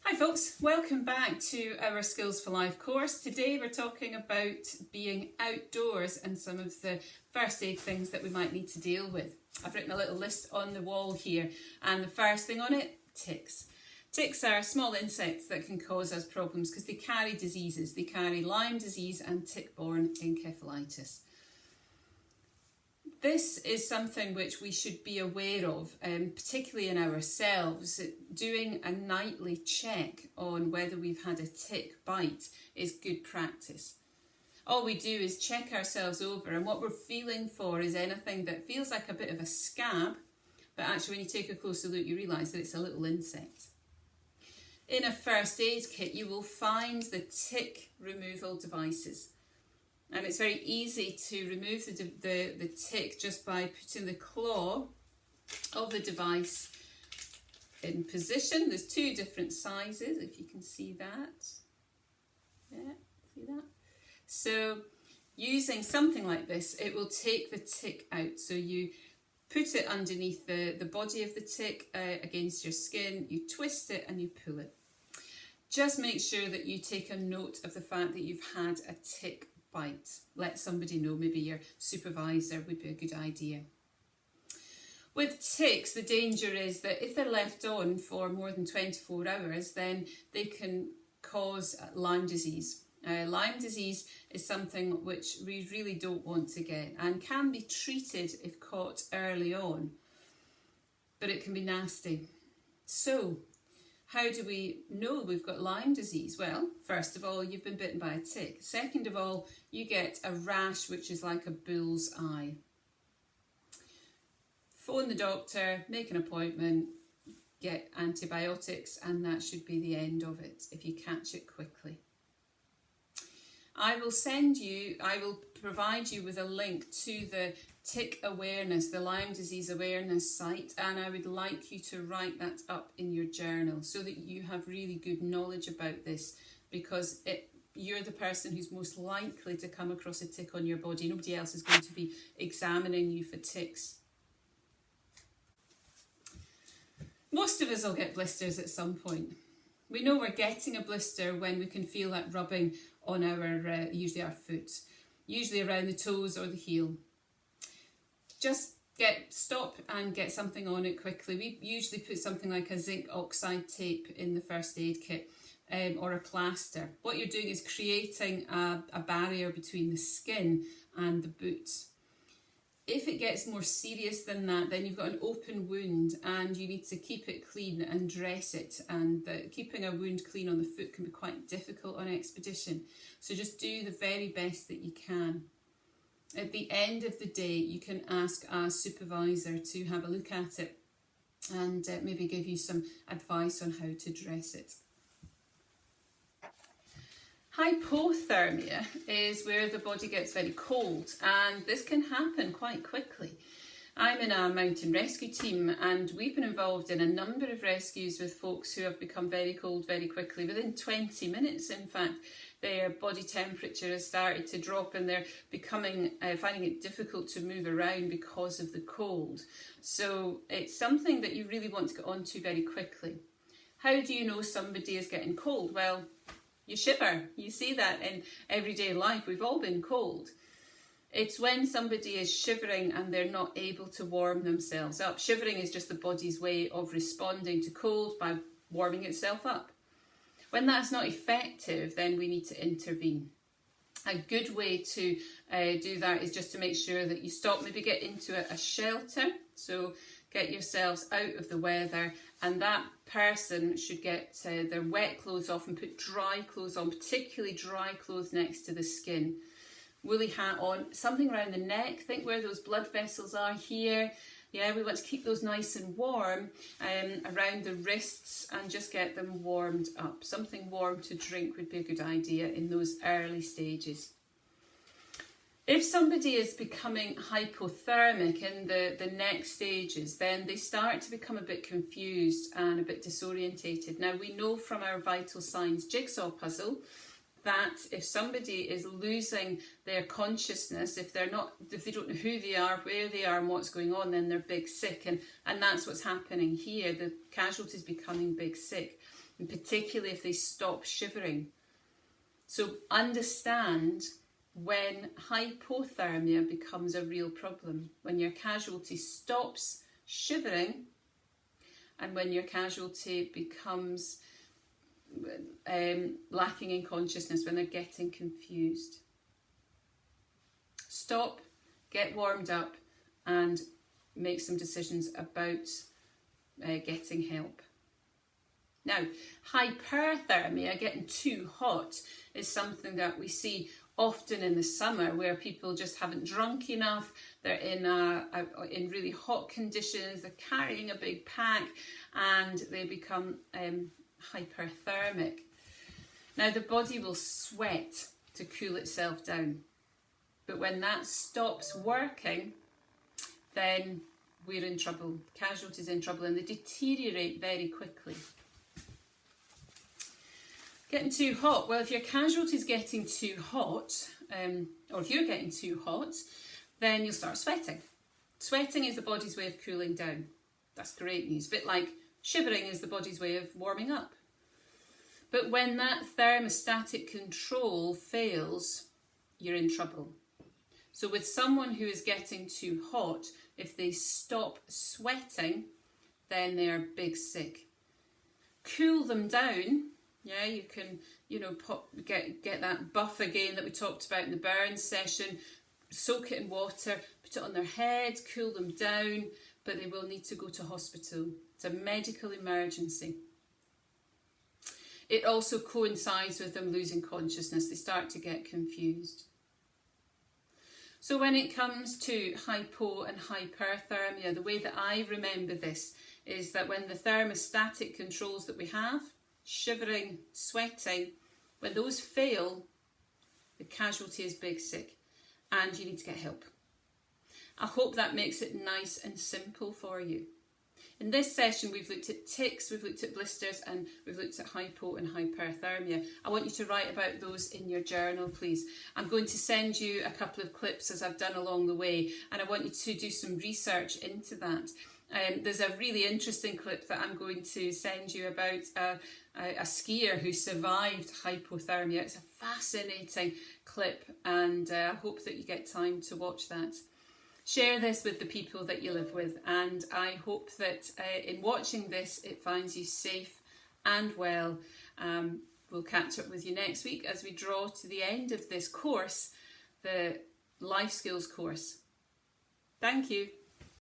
Hi folks, welcome back to our Skills for Life course. Today we're talking about being outdoors and some of the first aid things that we might need to deal with. I've written a little list on the wall here, and the first thing on it, ticks. Ticks are small insects that can cause us problems because they carry diseases. They carry Lyme disease and tick-borne encephalitis. This is something which we should be aware of, particularly in ourselves. Doing a nightly check on whether we've had a tick bite is good practice. All we do is check ourselves over, and what we're feeling for is anything that feels like a bit of a scab, but actually when you take a closer look you realise that it's a little insect. In a first aid kit you will find the tick removal devices. And it's very easy to remove the tick just by putting the claw of the device in position. There's two different sizes, if you can see that. Yeah, see that? So using something like this, it will take the tick out. So you put it underneath the body of the tick against your skin, you twist it and you pull it. Just make sure that you take a note of the fact that you've had a tick bite. Let somebody know, maybe your supervisor would be a good idea. With ticks, the danger is that if they're left on for more than 24 hours, then they can cause Lyme disease. Lyme disease is something which we really don't want to get and can be treated if caught early on, but it can be nasty. So, how do we know we've got Lyme disease? Well, first of all, you've been bitten by a tick. Second of all, you get a rash which is like a bull's eye. Phone the doctor, make an appointment, get antibiotics, and that should be the end of it if you catch it quickly. I will provide you with a link to the tick awareness, the Lyme disease awareness site, and I would like you to write that up in your journal so that you have really good knowledge about this, because you're the person who's most likely to come across a tick on your body. Nobody else is going to be examining you for ticks. Most of us will get blisters at some point. We know we're getting a blister when we can feel that rubbing on usually our foot, usually around the toes or the heel. Just stop and get something on it quickly. We usually put something like a zinc oxide tape in the first aid kit or a plaster. What you're doing is creating a barrier between the skin and the boot. If it gets more serious than that, then you've got an open wound and you need to keep it clean and dress it. And keeping a wound clean on the foot can be quite difficult on expedition. So just do the very best that you can. At the end of the day, you can ask a supervisor to have a look at it and maybe give you some advice on how to dress it. Hypothermia is where the body gets very cold, and this can happen quite quickly. I'm in a mountain rescue team, and we've been involved in a number of rescues with folks who have become very cold very quickly. Within 20 minutes, in fact, their body temperature has started to drop and they're finding it difficult to move around because of the cold. So it's something that you really want to get onto very quickly. How do you know somebody is getting cold? Well, you shiver. You see that in everyday life. We've all been cold. It's when somebody is shivering and they're not able to warm themselves up. Shivering is just the body's way of responding to cold by warming itself up. When that's not effective, then we need to intervene. A good way to do that is just to make sure that you stop, maybe get into a shelter. So get yourselves out of the weather, and that person should get their wet clothes off and put dry clothes on, particularly dry clothes next to the skin. Woolly hat on, something around the neck. Think where those blood vessels are here. Yeah, we want to keep those nice and warm around the wrists and just get them warmed up. Something warm to drink would be a good idea in those early stages. If somebody is becoming hypothermic in the next stages, then they start to become a bit confused and a bit disorientated. Now, we know from our vital signs jigsaw puzzle that if somebody is losing their consciousness, if they don't know who they are, where they are and what's going on, then they're big sick, and that's what's happening here. The casualties becoming big sick. and particularly if they stop shivering. So understand when hypothermia becomes a real problem, when your casualty stops shivering and when your casualty becomes lacking in consciousness, when they're getting confused. Stop, get warmed up and make some decisions about getting help. Now, hyperthermia, getting too hot, is something that we see often in the summer, where people just haven't drunk enough, they're in really hot conditions, they're carrying a big pack, and they become hyperthermic. Now, the body will sweat to cool itself down, but when that stops working, then we're in trouble. Casualties in trouble, and they deteriorate very quickly. Getting too hot. Well, if your casualty's getting too hot, or if you're getting too hot, then you'll start sweating. Sweating is the body's way of cooling down. That's great news. A bit like shivering is the body's way of warming up. But when that thermostatic control fails, you're in trouble. So with someone who is getting too hot, if they stop sweating, then they're big sick. Cool them down. Yeah, you can, get that buff again that we talked about in the burn session, soak it in water, put it on their head, cool them down, but they will need to go to hospital. It's a medical emergency. It also coincides with them losing consciousness. They start to get confused. So when it comes to hypo and hyperthermia, the way that I remember this is that when the thermostatic controls that we have, shivering, sweating, when those fail, the casualty is big sick and you need to get help. I hope that makes it nice and simple for you. In this session, we've looked at tics, we've looked at blisters, and we've looked at hypo and hyperthermia. I want you to write about those in your journal, please. I'm going to send you a couple of clips as I've done along the way, and I want you to do some research into that. There's a really interesting clip that I'm going to send you about a skier who survived hypothermia. It's a fascinating clip, and I hope that you get time to watch that. Share this with the people that you live with, and I hope that in watching this it finds you safe and well. We'll catch up with you next week as we draw to the end of this course, the Life Skills course. Thank you.